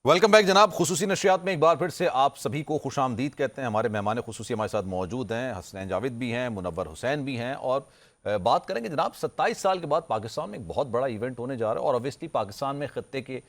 Welcome back जनाब। खुसूसी नशियात में एक बार फिर से आप सभी को खुशामदीद कहते हैं। हमारे मेहमान खुसूसी हमारे साथ मौजूद हैं, हसनैन जावेद भी हैं, मुनव्वर हुसैन भी हैं। और बात करेंगे जनाब 27 साल के बाद पाकिस्तान में एक बहुत बड़ा इवेंट होने जा रहा है। और ऑब्वियसली पाकिस्तान में खत्ते के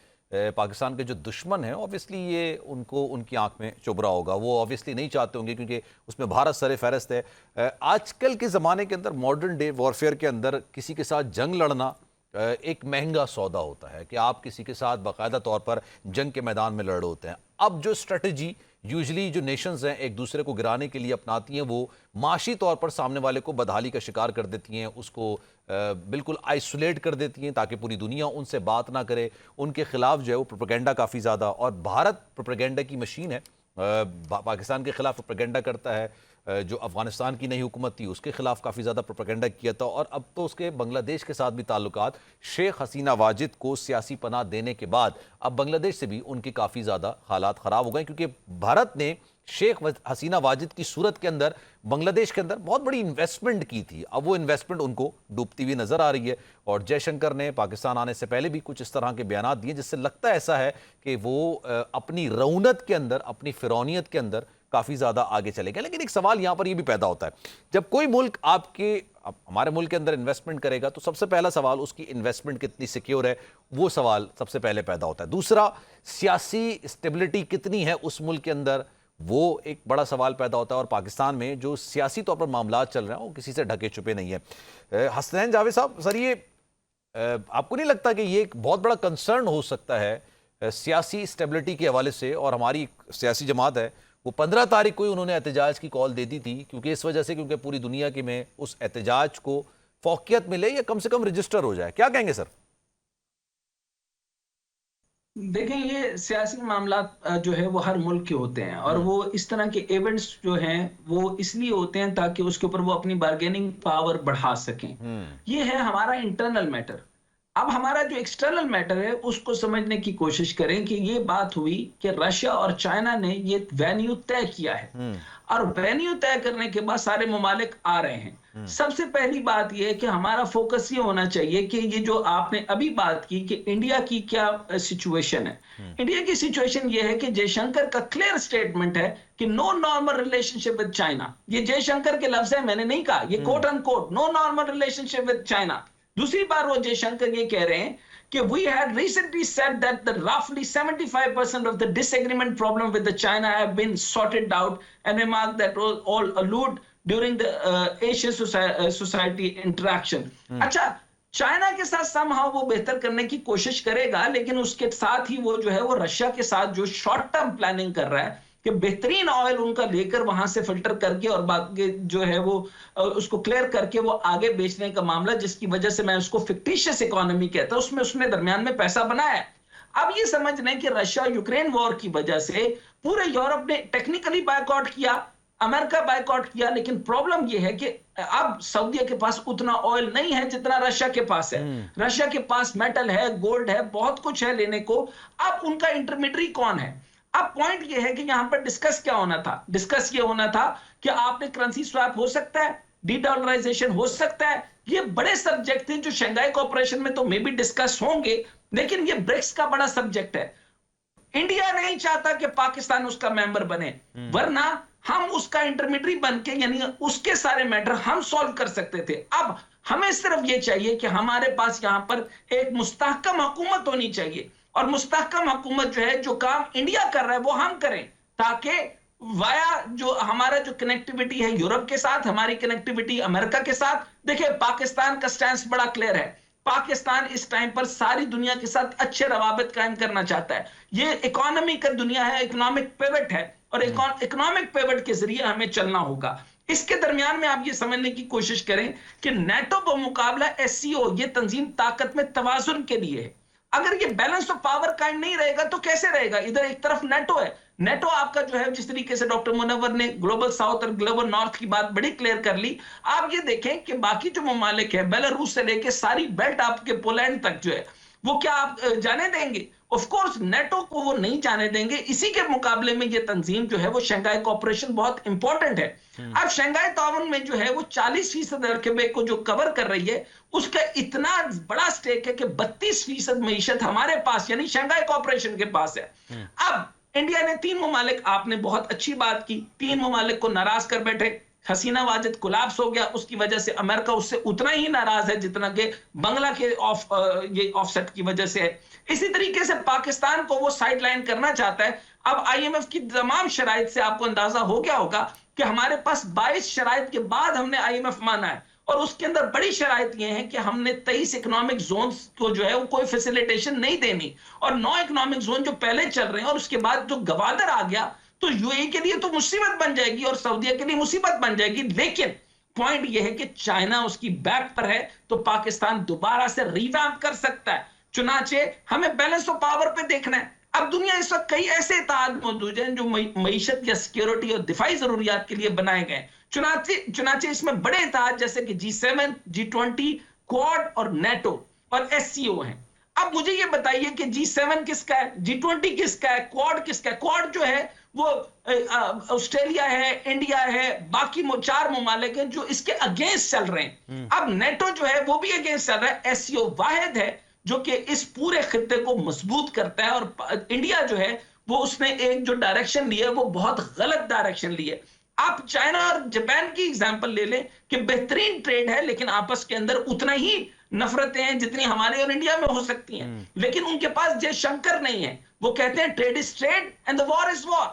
पाकिस्तान के जो दुश्मन हैं ऑब्वियसली ये उनको उनकी आंख में चुभ रहा होगा। वो ऑब्वियसली नहीं चाहते होंगे क्योंकि उसमें भारत सर फहरस्त है। आजकल के ज़माने के अंदर मॉडर्न डे वॉरफेयर के अंदर किसी के साथ जंग लड़ना एक महंगा सौदा होता है कि आप किसी के साथ बाकायदा तौर पर जंग के मैदान में लड़ होते हैं। अब जो स्ट्रेटजी यूजली जो नेशंस हैं एक दूसरे को गिराने के लिए अपनाती हैं, वो माशी तौर पर सामने वाले को बदहाली का शिकार कर देती हैं, उसको बिल्कुल आइसोलेट कर देती हैं ताकि पूरी दुनिया उनसे बात ना करे। उनके खिलाफ जो है वो प्रोपेगेंडा काफ़ी ज़्यादा, और भारत प्रोपेगेंडा की मशीन है। पाकिस्तान के खिलाफ प्रोपेगेंडा करता है। जो अफगानिस्तान की नई हुकूमत थी उसके खिलाफ काफ़ी ज़्यादा प्रोपेगेंडा किया था। और अब तो उसके बांग्लादेश के साथ भी ताल्लुकात, शेख हसीना वाजिद को सियासी पनाह देने के बाद अब बांग्लादेश से भी उनके काफ़ी ज़्यादा हालात ख़राब हो गए, क्योंकि भारत ने शेख हसीना वाजिद की सूरत के अंदर बांग्लादेश के अंदर बहुत बड़ी इन्वेस्टमेंट की थी। अब वो इन्वेस्टमेंट उनको डूबती हुई नजर आ रही है। और जयशंकर ने पाकिस्तान आने से पहले भी कुछ इस तरह के बयान दिए जिससे लगता ऐसा है कि वो अपनी रऊनत के अंदर, अपनी फिरौनियत के अंदर काफ़ी ज़्यादा आगे चले गए। लेकिन एक सवाल यहाँ पर यह भी पैदा होता है, जब कोई मुल्क हमारे मुल्क के अंदर इन्वेस्टमेंट करेगा तो सबसे पहला सवाल उसकी इन्वेस्टमेंट कितनी सिक्योर है, वो सवाल सबसे पहले पैदा होता है। दूसरा, सियासी स्टेबिलिटी कितनी है उस मुल्क के अंदर, वो एक बड़ा सवाल पैदा होता है। और पाकिस्तान में जो सियासी तौर पर मामला चल रहे हैं वो किसी से ढके छुपे नहीं है। हसनैन जावेद साहब, सर ये आपको नहीं लगता कि ये एक बहुत बड़ा कंसर्न हो सकता है सियासी स्टेबिलिटी के हवाले से? और हमारी सियासी जमात है वो 15 तारीख को ही उन्होंने एहतजाज की कॉल दे दी थी, क्योंकि इस वजह से क्योंकि पूरी दुनिया के में उस एहतजाज को फौकियत मिले या कम से कम रजिस्टर हो जाए। क्या कहेंगे सर? देखें, ये सियासी मामला जो है वो हर मुल्क के होते हैं, और वो इस तरह के इवेंट्स जो हैं वो इसलिए होते हैं ताकि उसके ऊपर वो अपनी बार्गेनिंग पावर बढ़ा सकें। ये है हमारा इंटरनल मैटर। अब हमारा जो एक्सटर्नल मैटर है उसको समझने की कोशिश करें कि ये बात हुई कि रशिया और चाइना ने ये वेन्यू तय किया है, और वेन्यू तय करने के बाद सारे ममालिक आ रहे हैं। सबसे पहली बात ये है कि हमारा फोकस ये होना चाहिए कि ये जो आपने अभी बात की कि इंडिया की क्या सिचुएशन है। इंडिया की सिचुएशन ये है कि जयशंकर का क्लियर स्टेटमेंट है कि no normal relationship with China. ये जयशंकर के लफ्ज है, मैंने नहीं कहा, ये quote and quote, no normal relationship with China. दूसरी बार वो जयशंकर ये कह रहे हैं कि we had recently said that the roughly 75% of the disagreement problem with the China have been sorted out, and remark that all allude during the Asian society interaction. अच्छा, China के साथ somehow वो बेहतर करने की कोशिश करेगा, लेकिन उसके साथ ही वो जो है वो रशिया के साथ जो शॉर्ट टर्म प्लानिंग कर रहा है कि बेहतरीन ऑयल उनका लेकर वहां से फिल्टर करके और बाकी जो है वो उसको क्लियर करके वो आगे बेचने का मामला, जिसकी वजह से मैं उसको फिक्टिशियस इकोनॉमी कहता हूं, उसमें उसने दरमियान में पैसा बनाया है। अब ये समझ लें कि रशिया यूक्रेन वॉर की वजह से पूरे यूरोप ने टेक्निकली बायकॉट किया, अमेरिका बायकॉट किया, लेकिन प्रॉब्लम यह है कि अब सऊदीया के पास उतना ऑयल नहीं है जितना रशिया के पास है। रशिया के पास मेटल है, गोल्ड है, बहुत कुछ है लेने को। अब उनका इंटरमीडियरी कौन है? अब पॉइंट ये है कि यहां पर डिस्कस क्या होना था? डिस्कस ये होना था कि आपने करेंसी स्वैप हो सकता है, डीडॉलराइजेशन हो सकता है। ये बड़े सब्जेक्ट थे जो शंघाई कॉर्पोरेशन में तो मे बी डिस्कस होंगे, लेकिन ये ब्रिक्स का बड़ा सब्जेक्ट है। इंडिया नहीं चाहता कि पाकिस्तान उसका मेंबर बने, वरना हम उसका इंटरमीडियरी बन के यानी उसके सारे मैटर हम सॉल्व कर सकते थे। अब हमें सिर्फ ये चाहिए कि हमारे पास यहां पर एक मुस्तहकम हुकूमत होनी चाहिए, और मुस्तहकम हुकूमत जो है, जो काम इंडिया कर रहा है वो हम करें, ताकि वाया जो हमारा जो कनेक्टिविटी है यूरोप के साथ, हमारी कनेक्टिविटी अमेरिका के साथ। देखिए, पाकिस्तान का स्टैंड बड़ा क्लियर है। पाकिस्तान इस टाइम पर सारी दुनिया के साथ अच्छे रवाबत कायम करना चाहता है। ये इकोनॉमी का दुनिया है, इकोनॉमिक पिवट है, और इकोनॉमिक पिवट के जरिए हमें चलना होगा। इसके दरमियान में आप ये समझने की कोशिश करें कि नेटो बमुकाबला एससीओ, ये तंजीम ताकत में तवाजुन के लिए है। अगर ये बैलेंस ऑफ पावर कायम नहीं रहेगा तो कैसे रहेगा? इधर एक तरफ नेटो है, नेटो आपका जो है, जिस तरीके से डॉक्टर मुनव्वर ने ग्लोबल साउथ और ग्लोबल नॉर्थ की बात बड़ी क्लियर कर ली। आप ये देखें कि बाकी जो ममालिक है, बेलारूस से लेके सारी बेल्ट आपके पोलैंड तक जो है, वो क्या आप जाने देंगे? ऑफ कोर्स नेटो को वो नहीं जाने देंगे। इसी के मुकाबले में ये तंजीम जो है वो शंघाई कोऑपरेशन बहुत इंपॉर्टेंट है। अब शंघाई ताउन में जो है वो 40% रकबे को जो कवर कर रही है, उसका इतना बड़ा स्टेक है कि 32% मईशत हमारे पास यानी शंघाई कोऑपरेशन के पास है। अब इंडिया ने 3 ममालिक, आपने बहुत अच्छी बात की, 3 ममालिक को नाराज कर बैठे। हसीना वाजिद कोलैप्स हो गया, उसकी वजह से अमेरिका उससे उतना ही नाराज है जितना कि बंगला के ये ऑफसेट की वजह से है। इसी तरीके से पाकिस्तान को वो साइडलाइन करना चाहता है। अब आईएमएफ की तमाम शराइत से आपको अंदाजा हो गया होगा कि हमारे पास 22 शराइत के बाद हमने आईएमएफ माना है, और उसके अंदर बड़ी शराइत ये है कि हमने 23 इकोनॉमिक जोन्स को जो है वो कोई फैसिलिटेशन नहीं देनी, और 9 इकोनॉमिक जोन जो पहले चल रहे हैं, और उसके बाद जो गवादर आ गया तो यूएई के लिए तो मुसीबत बन जाएगी और सऊदीया के लिए मुसीबत बन जाएगी। लेकिन पॉइंट यह है कि चाइना उसकी बैक पर है, तो पाकिस्तान दोबारा से रिवैम्प कर सकता है। चुनाचे हमें बैलेंस ऑफ पावर पे देखना है। अब दुनिया इस वक्त कई ऐसे इत्तेहाद मौजूद हैं जो मईशत या सिक्योरिटी और दिफाई जरूरियात के लिए बनाए गए। चुनाचे इसमें बड़े इत्तेहाद जैसे कि G7, G20, क्वाड और नेटो और एससीओ हैं। अब मुझे ये बताइए कि G7 किसका है, G20 किसका है, क्वाड किसका है? क्वाड जो है वो ऑस्ट्रेलिया है, इंडिया है, बाकी 4 ममालिक हैं जो इसके अगेंस्ट चल रहे हैं। अब नेटो जो है वो भी अगेंस्ट चल रहा है। एससीओ वाहिद है जो कि इस पूरे खित्ते को मजबूत करता है, और इंडिया जो है वो उसने एक जो डायरेक्शन ली है वो बहुत गलत डायरेक्शन ली है। आप चाइना और जापान की एग्जांपल ले लें कि बेहतरीन ट्रेड है, लेकिन आपस के अंदर उतना ही नफरतें हैं जितनी हमारे और इंडिया में हो सकती हैं। लेकिन उनके पास जयशंकर नहीं है। वो कहते हैं trade is trade and the war is war,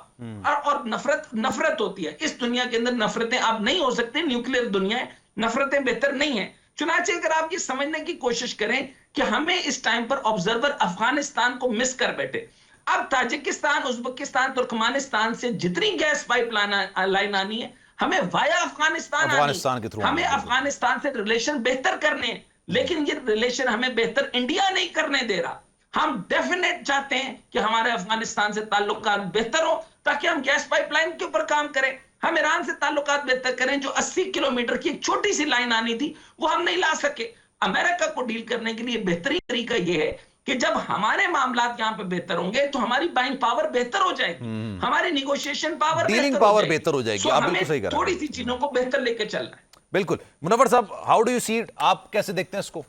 और नफरत होती है। इस दुनिया के अंदर नफरतें अब नहीं हो सकती, न्यूक्लियर दुनिया है, नफरतें बेहतर नहीं है। चुनाचे अगर आप ये समझने की कोशिश करें कि हमें इस टाइम पर ऑब्जर्वर अफगानिस्तान को मिस कर बैठे। अब ताजिकिस्तान, उज्बेकिस्तान, तुर्कमानिस्तान से जितनी गैस पाइपलाइन आनी है, हमें वाया अफगानिस्तान के थ्रू हमें अफगानिस्तान से रिलेशन बेहतर करने हैं। लेकिन ये रिलेशन हमें बेहतर इंडिया नहीं करने दे रहा। हम डेफिनेट चाहते हैं कि हमारे अफगानिस्तान से ताल्लुकात बेहतर हो, ताकि हम गैस पाइपलाइन के ऊपर काम करें। हम ईरान से ताल्लुकात बेहतर करें। जो 80 किलोमीटर की एक छोटी सी लाइन आनी थी वो हम नहीं ला सके। अमेरिका को डील करने के लिए बेहतरीन तरीका यह है कि जब हमारे मामलात यहां पे बेहतर होंगे तो हमारी बाइंग पावर बेहतर हो जाएगी, हमारी निगोशिएशन पावर बेहतर हो जाएगी। आप बिल्कुल सही कह रहे हैं। थोड़ी सी चीजों को बेहतर लेके चलना है। बिल्कुल। मुनव्वर साहब, how do you see it, आप कैसे देखते हैं इसको?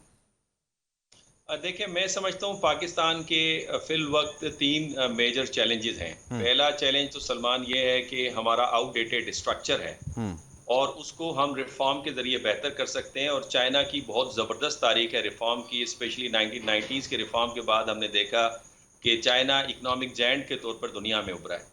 देखिए, मैं समझता हूँ पाकिस्तान के फिल वक्त 3 मेजर चैलेंजेस हैं। पहला चैलेंज तो सलमान ये है कि हमारा आउटडेटेड स्ट्रक्चर है और उसको हम रिफॉर्म के जरिए बेहतर कर सकते हैं। और चाइना की बहुत ज़बरदस्त तारीख है रिफॉर्म की, स्पेशली 1990s के रिफॉर्म के बाद हमने देखा कि चाइना इकोनॉमिक जायंट के तौर पर दुनिया में उभरा है।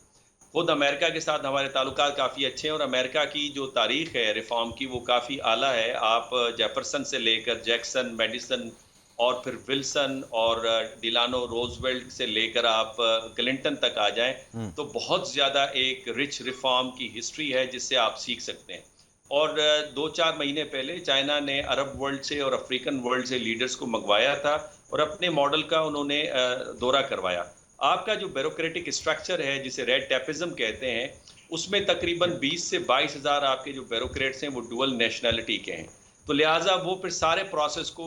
खुद अमेरिका के साथ हमारे ताल्लुकात काफ़ी अच्छे हैं और अमेरिका की जो तारीख है रिफॉर्म की वो काफ़ी आला है। आप जेफरसन से लेकर जैक्सन, मेडिसन और फिर विल्सन और डिलानो रोजवेल्ट से लेकर आप क्लिंटन तक आ जाएं तो बहुत ज़्यादा एक रिच रिफॉर्म की हिस्ट्री है जिससे आप सीख सकते हैं। और 2-4 महीने पहले चाइना ने अरब वर्ल्ड से और अफ्रीकन वर्ल्ड से लीडर्स को मंगवाया था और अपने मॉडल का उन्होंने दौरा करवाया। आपका जो ब्यूरोक्रेटिक स्ट्रक्चर है जिसे रेड टेपिज्म कहते हैं, उसमें तकरीबन 20 से 22 हज़ार आपके जो ब्यूरोक्रेट्स हैं वो डुअल नेशनैलिटी के हैं, तो लिहाजा वो फिर सारे प्रोसेस को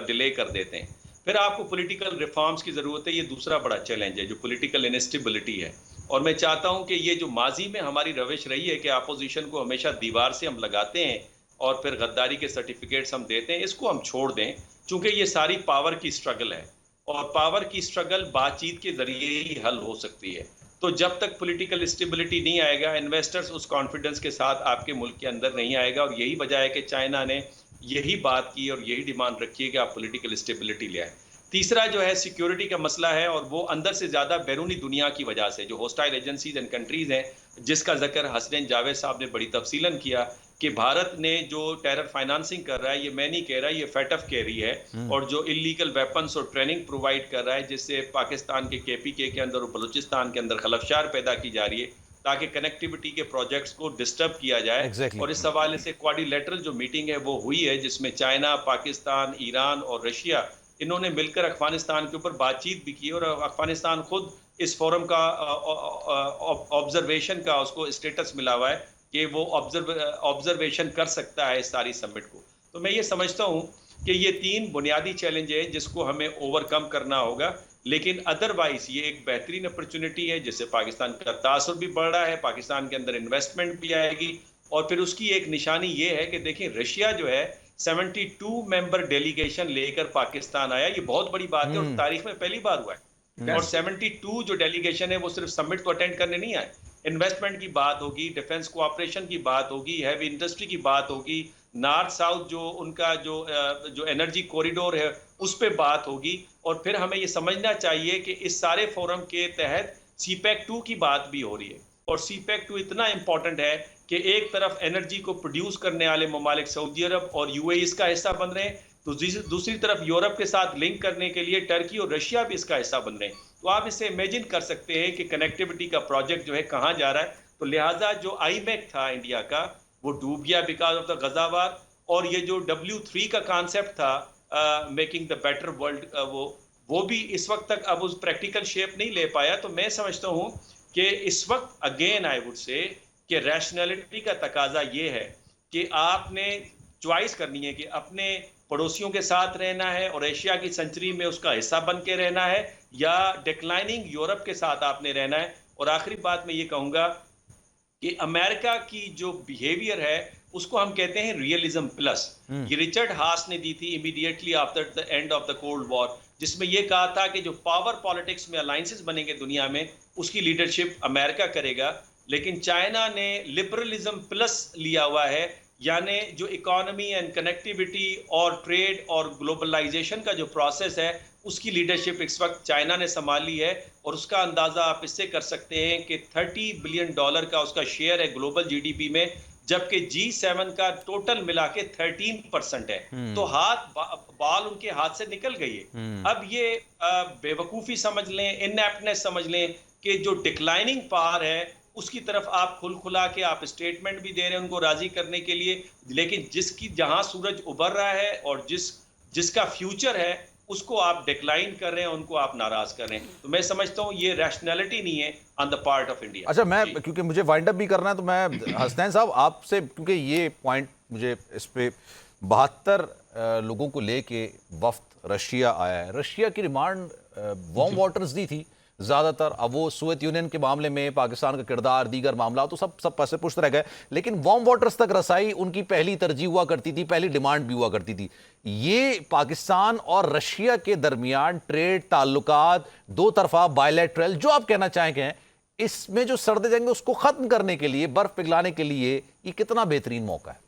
डिले कर देते हैं। फिर आपको पॉलिटिकल रिफॉर्म्स की ज़रूरत है। ये दूसरा बड़ा चैलेंज है जो पॉलिटिकल इनस्टेबिलिटी है। और मैं चाहता हूं कि ये जो माजी में हमारी रविश रही है कि अपोजिशन को हमेशा दीवार से हम लगाते हैं और फिर गद्दारी के सर्टिफिकेट्स हम देते हैं, इसको हम छोड़ दें, क्योंकि ये सारी पावर की स्ट्रगल है और पावर की स्ट्रगल बातचीत के जरिए ही हल हो सकती है। तो जब तक पॉलिटिकल स्टेबिलिटी नहीं आएगा, इन्वेस्टर्स उस कॉन्फिडेंस के साथ आपके मुल्क के अंदर नहीं आएगा। और यही वजह है कि चाइना ने यही बात की और यही डिमांड रखी है कि आप पॉलिटिकल स्टेबिलिटी ले आए। तीसरा जो है सिक्योरिटी का मसला है, और वो अंदर से ज़्यादा बैरूनी दुनिया की वजह से जो होस्टाइल एजेंसीज एंड कंट्रीज़ हैं, जिसका जिक्र हसनैन जावेद साहब ने बड़ी तफसीलन किया कि भारत ने जो टेरर फाइनेंसिंग कर रहा है, ये मैं नहीं कह रहा, ये फेटफ कह रही है, और जो इलीगल वेपन्स और ट्रेनिंग प्रोवाइड कर रहा है जिससे पाकिस्तान के KPK के अंदर और बलूचिस्तान के अंदर खलफशार पैदा की जा रही है ताकि कनेक्टिविटी के प्रोजेक्ट्स को डिस्टर्ब किया जाए। और इस हवाले से क्वाड्रिलेटरल जो मीटिंग है वो हुई है जिसमें चाइना, पाकिस्तान, ईरान और रशिया इन्होंने मिलकर अफगानिस्तान के ऊपर बातचीत भी की और अफगानिस्तान खुद इस फोरम का ऑब्जर्वेशन का उसको स्टेटस मिला हुआ है कि वो ऑब्जर्वेशन कर सकता है इस सारी समिट को। तो मैं ये समझता हूँ कि ये 3 बुनियादी चैलेंज है जिसको हमें ओवरकम करना होगा। लेकिन अदरवाइज ये एक बेहतरीन अपॉर्चुनिटी है, जिससे पाकिस्तान का तासुर भी बढ़ रहा है, पाकिस्तान के अंदर इन्वेस्टमेंट भी आएगी। और फिर उसकी एक निशानी ये है कि देखिए रशिया जो है 72 मेंबर डेलीगेशन लेकर पाकिस्तान आया, ये बहुत बड़ी बात है और तारीख में पहली बार हुआ है। और 72 जो डेलीगेशन है वो सिर्फ समिट को अटेंड करने नहीं आए, इन्वेस्टमेंट की बात होगी, डिफेंस कोऑपरेशन की बात होगी, हैवी इंडस्ट्री की बात होगी, नॉर्थ साउथ जो उनका जो एनर्जी कॉरिडोर है उस पे बात होगी। और फिर हमें ये समझना चाहिए कि इस सारे फोरम के तहत सीपैक 2 की बात भी हो रही है। और सीपैक 2 इतना इंपॉर्टेंट है कि एक तरफ एनर्जी को प्रोड्यूस करने वाले ममालिक सऊदी अरब और यूएई इसका हिस्सा बन रहे हैं, तो दूसरी तरफ यूरोप के साथ लिंक करने के लिए टर्की और रशिया भी इसका हिस्सा बन रहे हैं। तो आप इससे इमेजिन कर सकते हैं कि कनेक्टिविटी का प्रोजेक्ट जो है कहाँ जा रहा है। तो लिहाजा जो आईमेक था इंडिया का वो डूब गया बिकॉज ऑफ द गजावार। और ये जो W3 का कॉन्सेप्ट था मेकिंग द बेटर वर्ल्ड, वो भी इस वक्त तक अब उस प्रैक्टिकल शेप नहीं ले पाया। तो मैं समझता हूँ कि इस वक्त अगेन आई वुड से कि रैशनैलिटी का तकाजा ये है कि आपने चॉइस करनी है कि अपने पड़ोसियों के साथ रहना है और एशिया की सेंचुरी में उसका हिस्सा बन के रहना है, या डिक्लाइनिंग यूरोप के साथ आपने रहना है। और आखिरी बात मैं ये कहूँगा कि अमेरिका की जो बिहेवियर है उसको हम कहते हैं रियलिज्म प्लस। ये रिचर्ड हास ने दी थी immediately after the end of the cold war, जिसमें ये कहा था कि जो पावर पॉलिटिक्स में अलायंसेस बनेंगे दुनिया में उसकी लीडरशिप अमेरिका करेगा। लेकिन चाइना ने लिबरलिज्म प्लस लिया हुआ है, यानी जो इकोनॉमी एंड कनेक्टिविटी और ट्रेड और ग्लोबलाइजेशन का जो प्रोसेस है उसकी लीडरशिप इस वक्त चाइना ने संभाली है। और उसका अंदाजा आप इससे कर सकते हैं कि $30 बिलियन का उसका शेयर है ग्लोबल जीडीपी में, जबकि G7 का टोटल मिला के 13% है। तो बाल उनके हाथ से निकल गई है। अब ये बेवकूफ़ी समझ लें, इनएप्टनेस समझ लें कि जो डिक्लाइनिंग पावर है उसकी तरफ आप खुला के आप स्टेटमेंट भी दे रहे हैं उनको राजी करने के लिए, लेकिन जहां सूरज उभर रहा है और जिसका फ्यूचर है उसको आप डिक्लाइन कर रहे हैं, उनको आप नाराज कर रहे हैं। तो मैं समझता हूं ये रैशनैलिटी नहीं है on the part of India. अच्छा, मैं क्योंकि मुझे वाइंड अप भी करना है तो मैं हसनैन साहब आपसे, क्योंकि ये पॉइंट मुझे इस पे 72 लोगों को लेके वफ्द रशिया आया है। रशिया की डिमांड वार्म वाटर्स दी थी ज़्यादातर। अब वो सोवियत यूनियन के मामले में पाकिस्तान का किरदार, दीगर मामला तो सब पैसे पुष्ट रह गए, लेकिन वार्म वाटर्स तक रसाई उनकी पहली तरजीह हुआ करती थी, पहली डिमांड भी हुआ करती थी। ये पाकिस्तान और रशिया के दरमियान ट्रेड ताल्लुकात, दो तरफा बायलैटरल, जो आप कहना चाहेंगे, इसमें जो सर्द जंग उसको खत्म करने के लिए, बर्फ पिघलाने के लिए ये कितना बेहतरीन मौका है?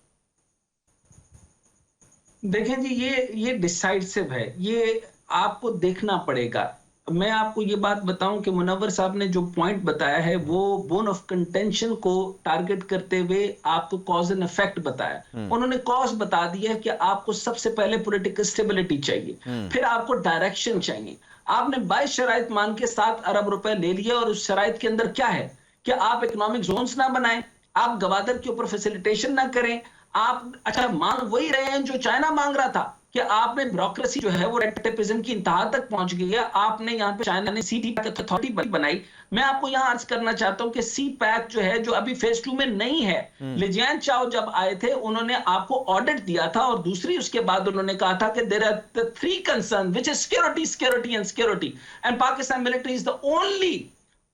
देखें जी, ये डिसाइसिव है, ये आपको देखना पड़ेगा। मैं आपको ये बात बताऊं कि मुनव्वर साहब ने जो पॉइंट बताया है वो बोन ऑफ कंटेंशन को टारगेट करते हुए आपको कॉज एंड इफेक्ट बताया। उन्होंने कॉज बता दिया कि आपको सबसे पहले पॉलिटिकल स्टेबिलिटी चाहिए, फिर आपको डायरेक्शन चाहिए। आपने 22 शराइत मान के 7 अरब रुपए ले लिए और उस शराइत के अंदर क्या है कि आप इकोनॉमिक जोन्स ना बनाएं, आप गवादर के ऊपर फैसिलिटेशन ना करें, आप अच्छा मांग वही रहे हैं जो चाइना मांग रहा था कि आपने ब्यूरोक्रेसी जो है वो रेड टेपिज्म की इंतहा तक पहुंच गई है। आपने यहाँ पे चाइना ने CPEC अथॉरिटी बनाई। मैं आपको यहाँ अर्ज करना चाहता हूँ कि CPEC जो है जो अभी फेज 2 में नहीं है, लिजियान चाओ जब आए थे उन्होंने आपको ऑडिट दिया था और दूसरी उसके बाद उन्होंने कहा था कि there are 3 concern which is security and Pakistan military is the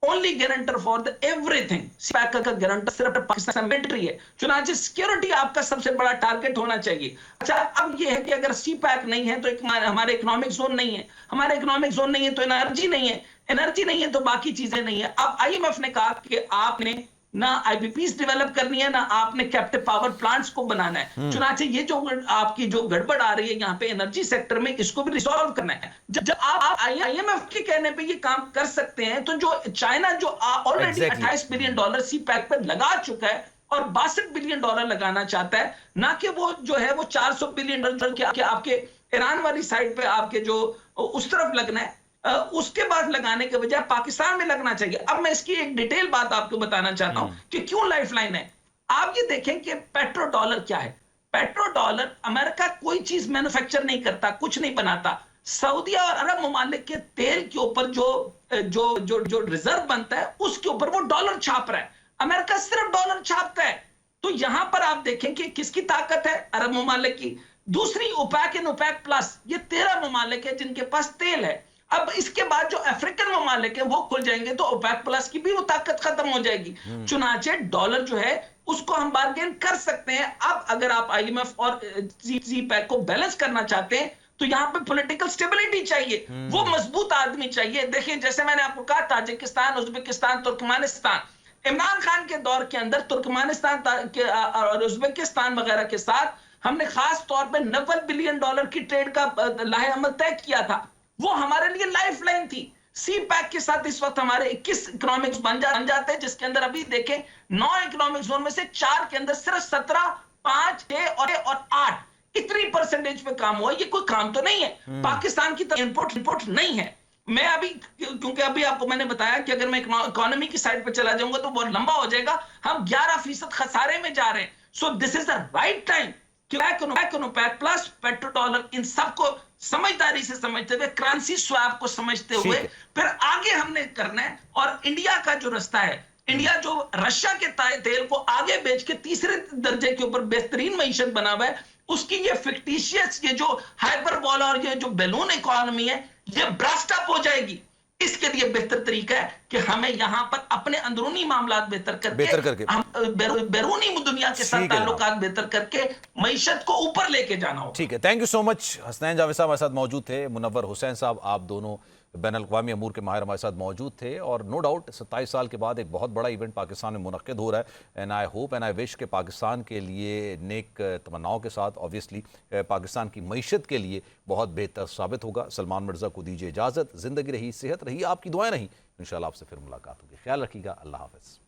only guarantor for the everything. CPEC का गारंटर सिर्फ पाकिस्तान मिलिट्री है, चुनांचे सिक्योरिटी आपका सबसे बड़ा टारगेट होना चाहिए। अच्छा, अब ये है कि अगर CPEC नहीं है तो हमारे इकोनॉमिक जोन नहीं है, हमारे इकोनॉमिक जोन नहीं है तो एनर्जी नहीं है तो बाकी चीजें नहीं है। अब IMF ने कहा कि आपने ना IPPs डेवलप करनी है, ना आपने कैप्टिव पावर प्लांट्स को बनाना है। चुनांचे ये जो आपकी जो गड़बड़ आ रही है यहाँ पे एनर्जी सेक्टर में, इसको भी रिसॉल्व करना है। जब आप IMF के कहने पे ये काम कर सकते हैं, तो जो चाइना जो ऑलरेडी $28 बिलियन CPEC पे लगा चुका है और $62 बिलियन लगाना चाहता है, ना कि वो जो है वो $400 बिलियन के आपके ईरान वाली साइड पे आपके जो उस तरफ लगना है, उसके बाद लगाने के बजाय पाकिस्तान में लगना चाहिए। अब मैं इसकी एक डिटेल बात आपको बताना चाहता हूं कि क्यों लाइफलाइन है। आप ये देखें कि पेट्रो डॉलर क्या है। पेट्रो डॉलर, अमेरिका कोई चीज मैन्युफैक्चर नहीं करता, कुछ नहीं बनाता। सऊदी और अरब ममालिक के तेल के ऊपर जो रिजर्व बनता है उसके ऊपर वो डॉलर छाप रहा है। अमेरिका सिर्फ डॉलर छापता है। तो यहां पर आप देखें कि किसकी ताकत है, अरब ममालिक की। दूसरी ओपेक एंड ओपेक प्लस, ये 13 ममालिक है जिनके पास तेल है। अब इसके बाद जो अफ्रीकन ममालिक है वो खुल जाएंगे तो ओपेक प्लस की भी वो ताकत खत्म हो जाएगी। चुनाचे डॉलर जो है उसको हम बार्गेन कर सकते हैं। अब अगर आप आईएमएफ और जी-पैक को बैलेंस करना चाहते हैं तो यहां पे पॉलिटिकल स्टेबिलिटी चाहिए, वो मजबूत आदमी चाहिए। देखिए जैसे मैंने आपको कहा, Tajikistan, Uzbekistan, Turkmenistan, Imran Khan के दौर के अंदर तुर्कमेनिस्तान और उज्बेकिस्तान वगैरह के साथ हमने खास तौर पे $90 बिलियन की ट्रेड का लाहे अमल तय किया था। वो हमारे लिए लाइफ लाइन थी। सी पैक के साथ इस वक्त हमारे 21 इकोनॉमिक्स बन जाते हैं, जिसके अंदर अभी देखें 9 इकोनॉमिक जोन में से 4 के अंदर सिर्फ 17, 5, 6 और 8 इतनी परसेंटेज पे काम हुआ। ये कोई काम तो नहीं है। पाकिस्तान की तरफ इनपुट नहीं है। मैं अभी, क्योंकि अभी आपको मैंने बताया कि अगर मैं इकोनॉमी की साइड पे चला जाऊंगा तो बहुत लंबा हो जाएगा। हम 11% खसारे में जा रहे हैं। So this is the right time कि ओपेक प्लस, पेट्रो डॉलर, इन सबको समझदारी से समझते हुए, करेंसी स्वैप को समझते हुए फिर आगे हमने करना है। और इंडिया का जो रास्ता है, इंडिया जो रशिया के तेल को आगे बेच के तीसरे दर्जे के ऊपर बेहतरीन मईशत बना हुआ है, उसकी ये फिक्टिशियस, ये जो हाइपरबोला और ये जो बैलून इकोनॉमी है, ये ब्रस्ट अप हो जाएगी। इसके लिए बेहतर तरीका है कि हमें यहां पर अपने अंदरूनी मामला बेहतर करके हम बैरूनी दुनिया के साथ ताल्लुकात बेहतर करके मईशत को ऊपर लेके जाना हो। ठीक है, thank you so much. Hasnain Javed साहब हमारे साथ मौजूद थे, मुनव्वर हुसैन साहब, आप दोनों बैनुल-अक़वामी अमूर के माहिर हमारे साथ मौजूद थे। और नो डाउट 27 साल के बाद एक बहुत बड़ा इवेंट पाकिस्तान में मुनक्किद हो रहा है। And I hope and I wish कि पाकिस्तान के लिए नेक तमन्नाओं के साथ ऑब्वियसली पाकिस्तान की मईशत के लिए बहुत बेहतर साबित होगा। सलमान मिर्ज़ा को दीजिए इजाज़त। ज़िंदगी रही, सेहत रही, आपकी दुआएं रही। इंशाल्लाह आपसे फिर मुलाकात होगी। ख्याल रखिएगा। अल्लाह हाफ़िज़।